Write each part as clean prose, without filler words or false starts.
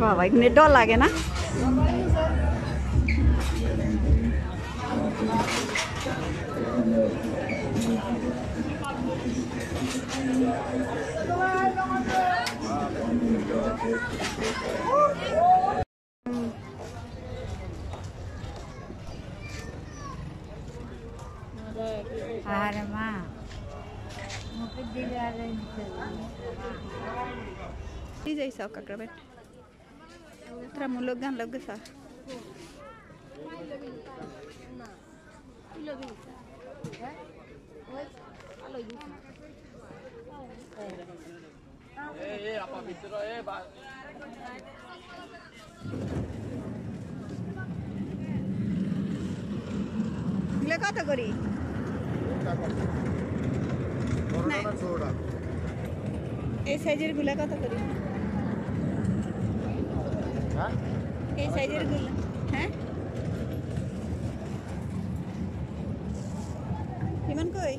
বাবা এখানে ডর লাগে না? Ada mah, mungkin dia ada yang đi dây sao cả các bạn, tra một lốc gan lốc cái sao? apa bitro এগুলো কত করি? এই সাইজের গুলা কত করি? এই সাইজের গুলা হ্যাঁ কিমান কই?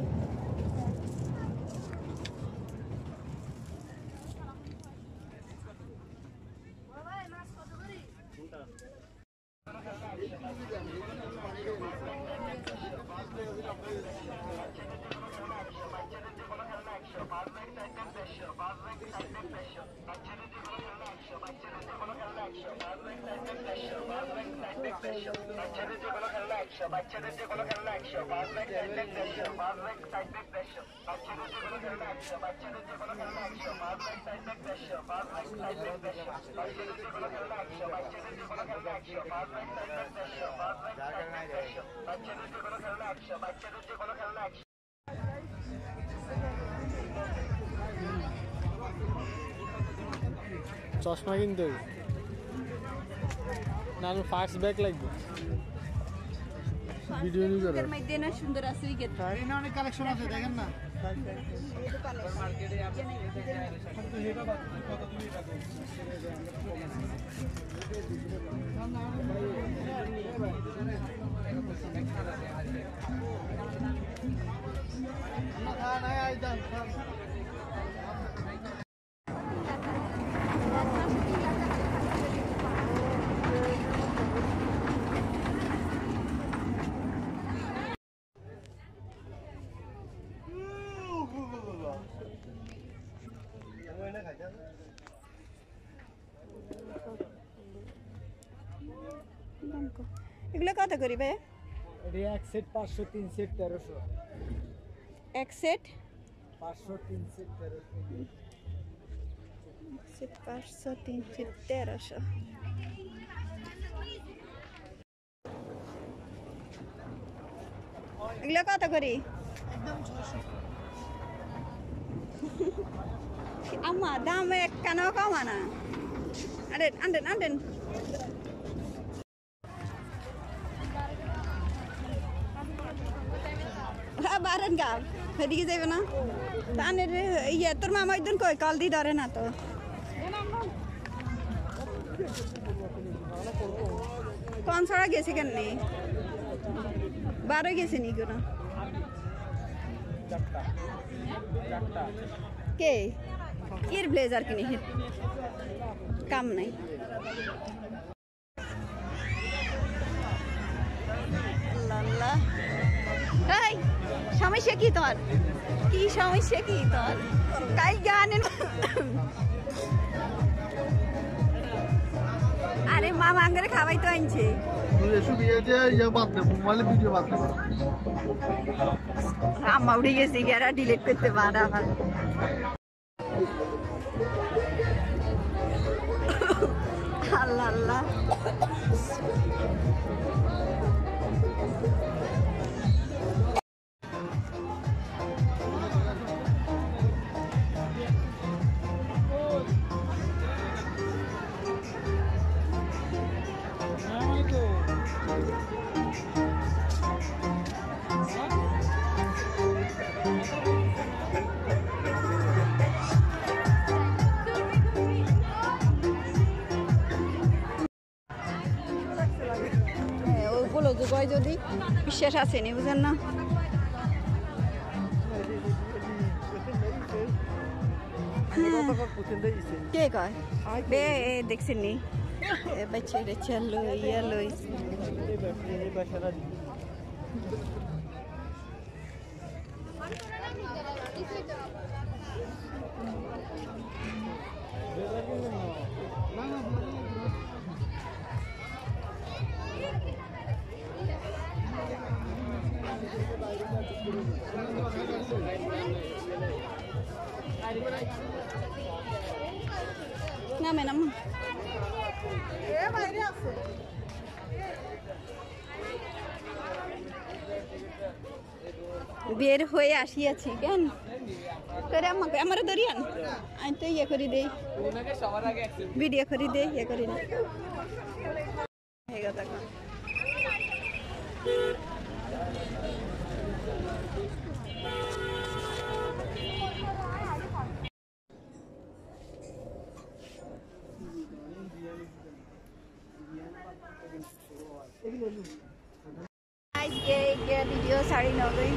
চশমা কিনতে না ফাস্ট ব্যাগ লাগবে ভিডিও নি করে মধ্যে না সুন্দর আছে উইকেট এখানে অনেক কালেকশন আছে দেখেন না মার্কেটে আছে এটা কত তুমি রাখো না না আইদান এগুলো কত করি ভাই? এক সেট 500 3 সেট 1300 এক সেট 500 3 সেট 1300 সেট 500 3 সেট 1300 এগুলো কত করি? একদম 600 আম্মা দাম এক কেন কমা না? আরে আনদেন আনদেন বারেন গা এদিকে যাবে না তানের ইয়ে তোর মামা একদিন কই কল দি ধরে না তো কোন ছড়া গেছে কেন নেই 12 গেছে নি কোনো কে এর ব্লেজার কিনে কাম নাই আল্লাহ এই সমস্যা কি তোর? কি সমস্যা কি তোর? কাই গানের আরে মামা আঙ্গারে খাওয়াই তো আনছে আম্মা উড়ে গেছে গেরা ডিলিট করতে পারে আমার আল্লাহ আল্লাহ ওগুলো যদি বিশ্বাস আছে নি বুঝেন না কে কয় বে দেখছেন নি বাচ্চা রে চলো ইয়ালো না ম্যাডাম বের হয়ে আসিয়াছি কেন করে আমাকে আমার দরিয়ান আমি তো ইয়ে করে দেই ভিডিও করে দেই ইয়ে করে দেই ভিডিও সারি নগই